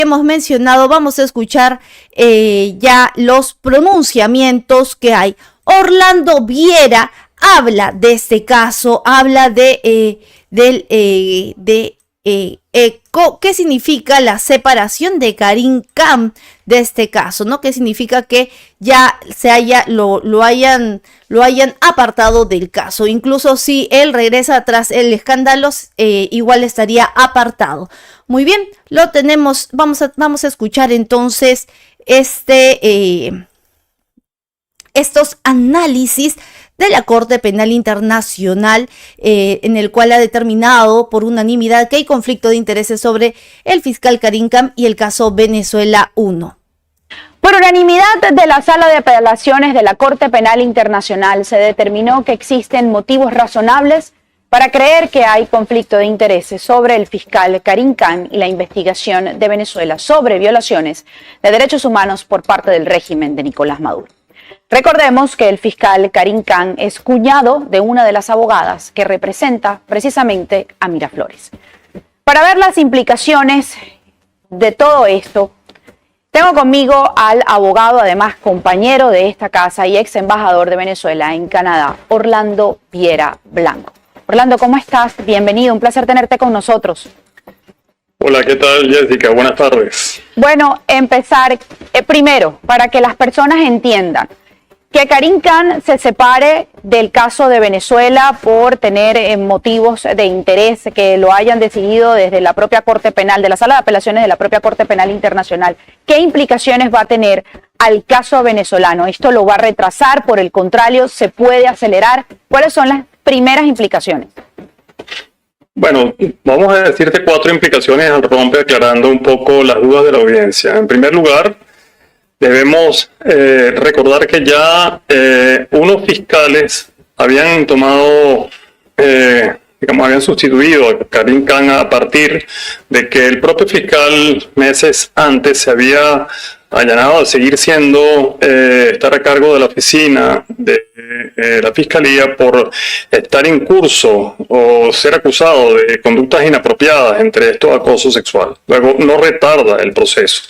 hemos mencionado, vamos a escuchar ya los pronunciamientos que hay. Orlando Viera habla de este caso, habla de qué significa la separación de Karim Khan de este caso, ¿no? ¿Qué significa que ya lo hayan apartado del caso? Incluso si él regresa tras el escándalo, igual estaría apartado. Muy bien, lo tenemos. Vamos a escuchar entonces estos análisis de la Corte Penal Internacional, en el cual ha determinado por unanimidad que hay conflicto de intereses sobre el fiscal Karim Khan y el caso Venezuela 1. Por unanimidad de la Sala de Apelaciones de la Corte Penal Internacional se determinó que existen motivos razonables para creer que hay conflicto de intereses sobre el fiscal Karim Khan y la investigación de Venezuela sobre violaciones de derechos humanos por parte del régimen de Nicolás Maduro. Recordemos que el fiscal Karim Khan es cuñado de una de las abogadas que representa precisamente a Miraflores. Para ver las implicaciones de todo esto, tengo conmigo al abogado, además compañero de esta casa y ex embajador de Venezuela en Canadá, Orlando Viera Blanco. Orlando, ¿cómo estás? Bienvenido, un placer tenerte con nosotros. Hola, ¿qué tal, Jessica? Buenas tardes. Bueno, empezar primero, para que las personas entiendan, que Karim Khan se separe del caso de Venezuela por tener motivos de interés que lo hayan decidido desde la propia Corte Penal, de la Sala de Apelaciones de la propia Corte Penal Internacional. ¿Qué implicaciones va a tener al caso venezolano? ¿Esto lo va a retrasar? Por el contrario, ¿se puede acelerar? ¿Cuáles son las primeras implicaciones? Bueno, vamos a decirte 4 implicaciones al rompe, aclarando un poco las dudas de la audiencia. En primer lugar, debemos recordar que ya unos fiscales habían tomado, habían sustituido a Karim Khan a partir de que el propio fiscal meses antes se había allanado a seguir estar a cargo de la oficina de la Fiscalía por estar en curso o ser acusado de conductas inapropiadas, entre estos acoso sexual. Luego no retarda el proceso.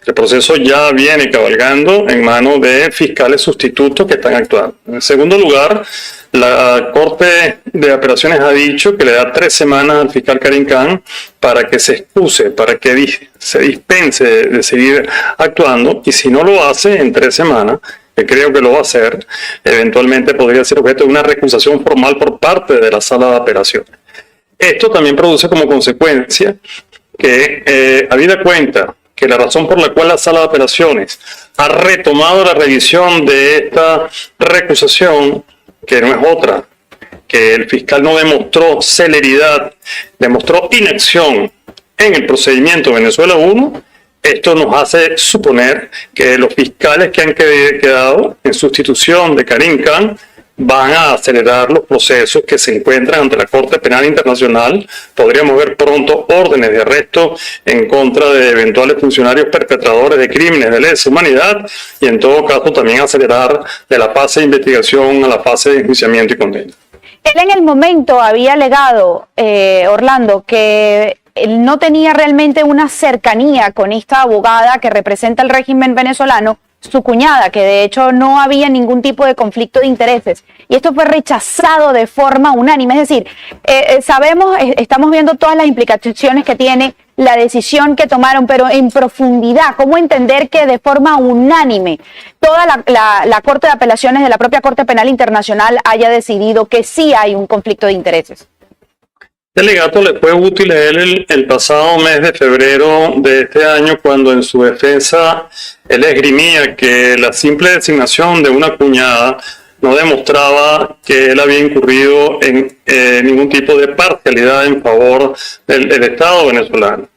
El proceso ya viene cabalgando en manos de fiscales sustitutos que están actuando. En segundo lugar, la Corte de Apelaciones ha dicho que le da 3 semanas al fiscal Karim Khan para que se excuse, para que se dispense de seguir actuando, y si no lo hace en 3 semanas, que creo que lo va a hacer, eventualmente podría ser objeto de una recusación formal por parte de la Sala de Apelaciones. Esto también produce como consecuencia que, habida cuenta que la razón por la cual la Sala de Apelaciones ha retomado la revisión de esta recusación, que no es otra, que el fiscal no demostró celeridad, demostró inacción en el procedimiento Venezuela 1, esto nos hace suponer que los fiscales que han quedado en sustitución de Karim Khan van a acelerar los procesos que se encuentran ante la Corte Penal Internacional. Podríamos ver pronto órdenes de arresto en contra de eventuales funcionarios perpetradores de crímenes de lesa humanidad, y en todo caso también acelerar de la fase de investigación a la fase de enjuiciamiento y condena. Él en el momento había alegado, Orlando, que él no tenía realmente una cercanía con esta abogada que representa el régimen venezolano, su cuñada, que de hecho no había ningún tipo de conflicto de intereses, y esto fue rechazado de forma unánime. Es decir, estamos viendo todas las implicaciones que tiene la decisión que tomaron, pero en profundidad, ¿cómo entender que de forma unánime toda la Corte de Apelaciones de la propia Corte Penal Internacional haya decidido que sí hay un conflicto de intereses? El alegato le fue útil a él el pasado mes de febrero de este año, cuando en su defensa él esgrimía que la simple designación de una cuñada no demostraba que él había incurrido en ningún tipo de parcialidad en favor del Estado venezolano,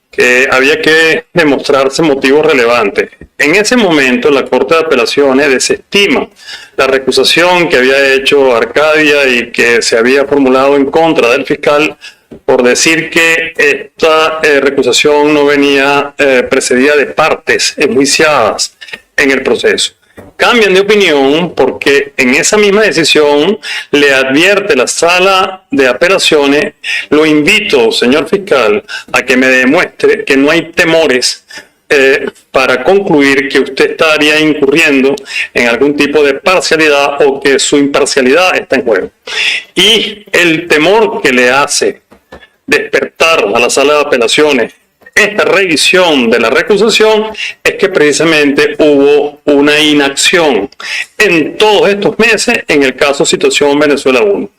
que había que demostrarse motivos relevantes. En ese momento la Corte de Apelaciones desestima la recusación que había hecho Arcadia y que se había formulado en contra del fiscal por decir que esta recusación no venía precedida de partes enjuiciadas en el proceso. Cambian de opinión porque en esa misma decisión le advierte la Sala de Apelaciones: lo invito, señor fiscal, a que me demuestre que no hay temores para concluir que usted estaría incurriendo en algún tipo de parcialidad o que su imparcialidad está en juego. Y el temor que le hace despertar a la sala de apelaciones esta revisión de la recusación es que precisamente hubo una inacción en todos estos meses en el caso Situación Venezuela 1.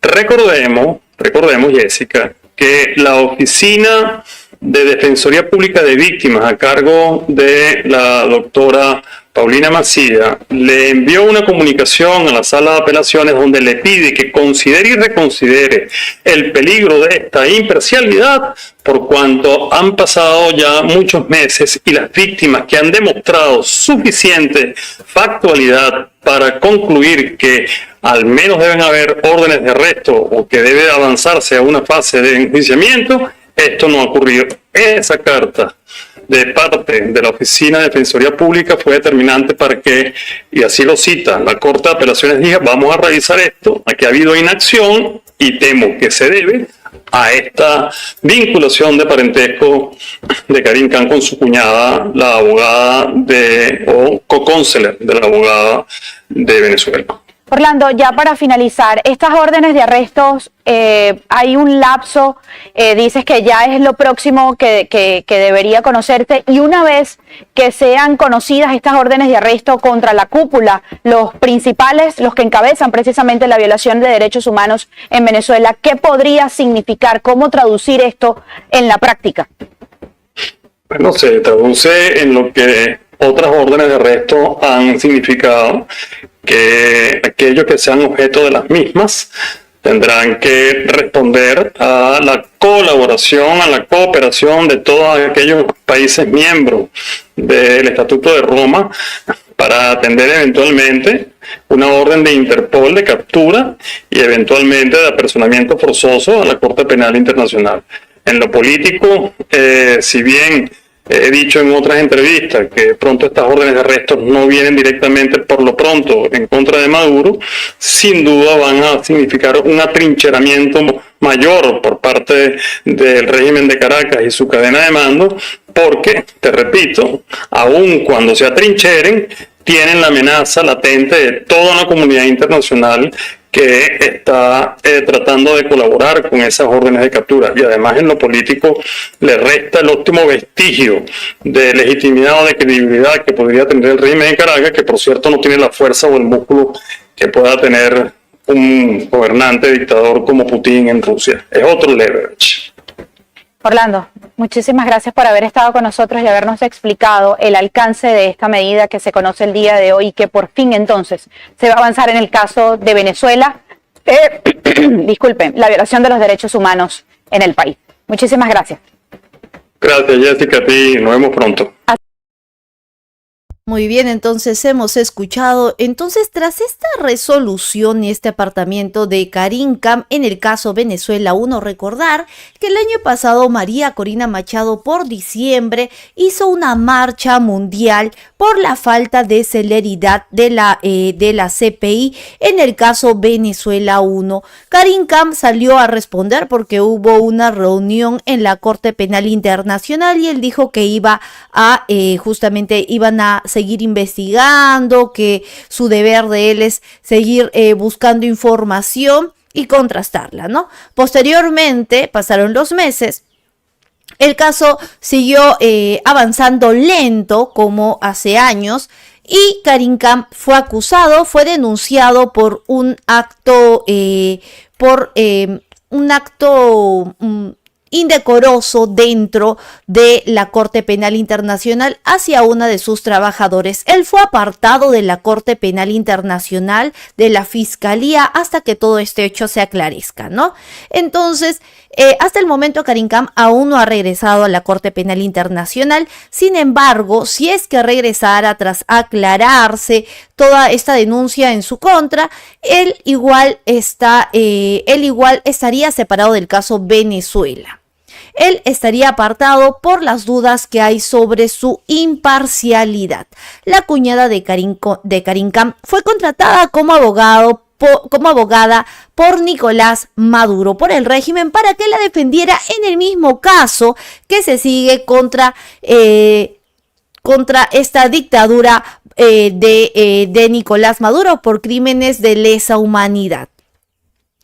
Recordemos, Jessica, que la Oficina de Defensoría Pública de Víctimas a cargo de la doctora Paulina Macía le envió una comunicación a la sala de apelaciones donde le pide que considere y reconsidere el peligro de esta imparcialidad por cuanto han pasado ya muchos meses y las víctimas que han demostrado suficiente factualidad para concluir que al menos deben haber órdenes de arresto o que debe avanzarse a una fase de enjuiciamiento, esto no ha ocurrido. Esa carta de parte de la Oficina de Defensoría Pública fue determinante para que, y así lo cita, la Corte de Apelaciones diga, vamos a revisar esto, aquí ha habido inacción y temo que se debe a esta vinculación de parentesco de Karim Khan con su cuñada, la abogada o co-cóncer de la abogada de Venezuela. Orlando, ya para finalizar, estas órdenes de arrestos, hay un lapso, dices que ya es lo próximo que debería conocerse, y una vez que sean conocidas estas órdenes de arresto contra la cúpula, los principales, los que encabezan precisamente la violación de derechos humanos en Venezuela, ¿qué podría significar? ¿Cómo traducir esto en la práctica? Bueno, se traduce en lo que otras órdenes de arresto han significado, que aquellos que sean objeto de las mismas tendrán que responder a la colaboración, a la cooperación de todos aquellos países miembros del Estatuto de Roma para atender eventualmente una orden de Interpol de captura y eventualmente de apersonamiento forzoso a la Corte Penal Internacional. En lo político, si bien he dicho en otras entrevistas que pronto estas órdenes de arresto no vienen directamente por lo pronto en contra de Maduro, sin duda van a significar un atrincheramiento mayor por parte del régimen de Caracas y su cadena de mando, porque, te repito, aun cuando se atrincheren, tienen la amenaza latente de toda una comunidad internacional que está tratando de colaborar con esas órdenes de captura, y además en lo político le resta el último vestigio de legitimidad o de credibilidad que podría tener el régimen de Caracas, que por cierto no tiene la fuerza o el músculo que pueda tener un gobernante dictador como Putin en Rusia. Es otro leverage. Orlando, muchísimas gracias por haber estado con nosotros y habernos explicado el alcance de esta medida que se conoce el día de hoy y que por fin entonces se va a avanzar en el caso de Venezuela, disculpen, la violación de los derechos humanos en el país. Muchísimas gracias. Gracias, Jessica, a ti, nos vemos pronto. Muy bien, entonces hemos escuchado, tras esta resolución y este apartamiento de Karim Khan en el caso Venezuela 1, recordar que el año pasado María Corina Machado por diciembre hizo una marcha mundial por la falta de celeridad de la CPI en el caso Venezuela 1. Karim Khan salió a responder porque hubo una reunión en la Corte Penal Internacional y él dijo que iban a seguir investigando, que su deber de él es seguir buscando información y contrastarla, ¿no? Posteriormente, pasaron los meses, el caso siguió avanzando lento como hace años y Karim Khan fue denunciado por un acto indecoroso dentro de la Corte Penal Internacional hacia una de sus trabajadores. Él fue apartado de la Corte Penal Internacional, de la Fiscalía, hasta que todo este hecho se aclarezca, ¿no? Entonces, hasta el momento Karim Khan aún no ha regresado a la Corte Penal Internacional. Sin embargo, si es que regresara tras aclararse toda esta denuncia en su contra, él igual estaría separado del caso Venezuela. Él estaría apartado por las dudas que hay sobre su imparcialidad. La cuñada de Karim Khan fue contratada como abogada por Nicolás Maduro, por el régimen, para que la defendiera en el mismo caso que se sigue contra contra esta dictadura de Nicolás Maduro por crímenes de lesa humanidad.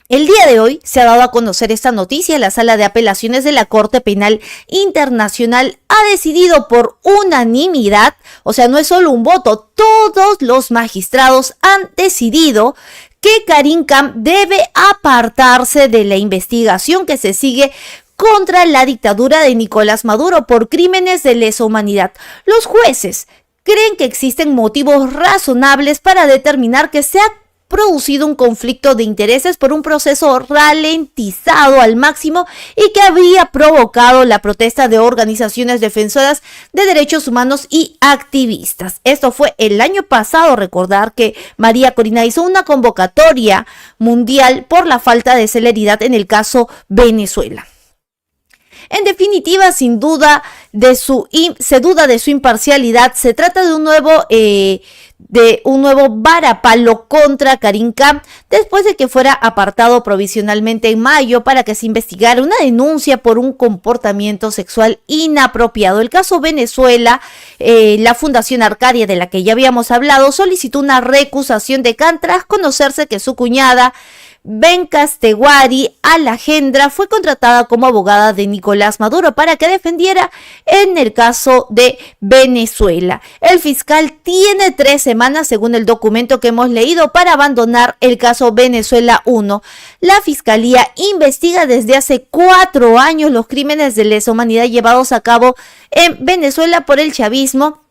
El día de hoy se ha dado a conocer esta noticia. La Sala de Apelaciones de la Corte Penal Internacional ha decidido por unanimidad, o sea, no es solo un voto, todos los magistrados han decidido que Karim Khan debe apartarse de la investigación que se sigue contra la dictadura de Nicolás Maduro por crímenes de lesa humanidad. Los jueces creen que existen motivos razonables para determinar que se ha producido un conflicto de intereses por un proceso ralentizado al máximo y que había provocado la protesta de organizaciones defensoras de derechos humanos y activistas. Esto fue el año pasado. Recordar que María Corina hizo una convocatoria mundial por la falta de celeridad en el caso Venezuela. En definitiva, sin duda se duda de su imparcialidad. Se trata de un nuevo varapalo contra Karim Khan después de que fuera apartado provisionalmente en mayo para que se investigara una denuncia por un comportamiento sexual inapropiado. El caso Venezuela, la Fundación Arcadia, de la que ya habíamos hablado, solicitó una recusación de Khan tras conocerse que su cuñada Benkastewari Alagendra fue contratada como abogada de Nicolás Maduro para que defendiera en el caso de Venezuela. El fiscal tiene 3 semanas, según el documento que hemos leído, para abandonar el caso Venezuela 1. La fiscalía investiga desde hace 4 años los crímenes de lesa humanidad llevados a cabo en Venezuela por el chavismo,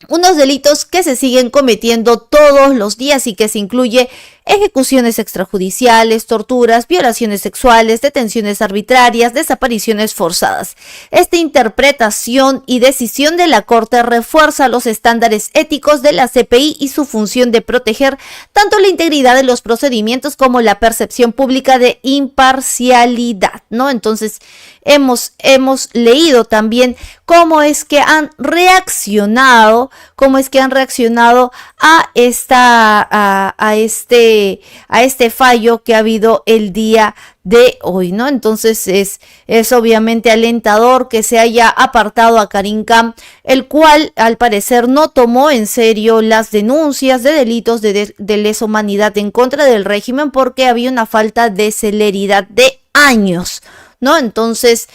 unos delitos que se siguen cometiendo todos los días y que se incluye ejecuciones extrajudiciales, torturas, violaciones sexuales, detenciones arbitrarias, desapariciones forzadas. Esta interpretación y decisión de la Corte refuerza los estándares éticos de la CPI y su función de proteger tanto la integridad de los procedimientos como la percepción pública de imparcialidad, ¿no? Entonces, hemos leído también cómo es que han reaccionado a este fallo que ha habido el día de hoy, ¿no? Entonces es obviamente alentador que se haya apartado a Karim Khan, el cual al parecer no tomó en serio las denuncias de delitos de lesa humanidad en contra del régimen porque había una falta de celeridad de años, ¿no? Entonces,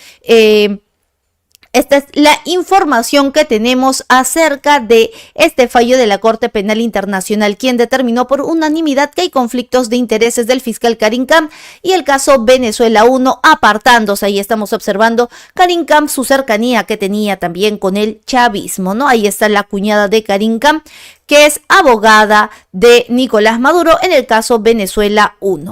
esta es la información que tenemos acerca de este fallo de la Corte Penal Internacional, quien determinó por unanimidad que hay conflictos de intereses del fiscal Karim Khan y el caso Venezuela 1 apartándose. Ahí estamos observando Karim Khan, su cercanía que tenía también con el chavismo, ¿no? Ahí está la cuñada de Karim Khan, que es abogada de Nicolás Maduro en el caso Venezuela 1.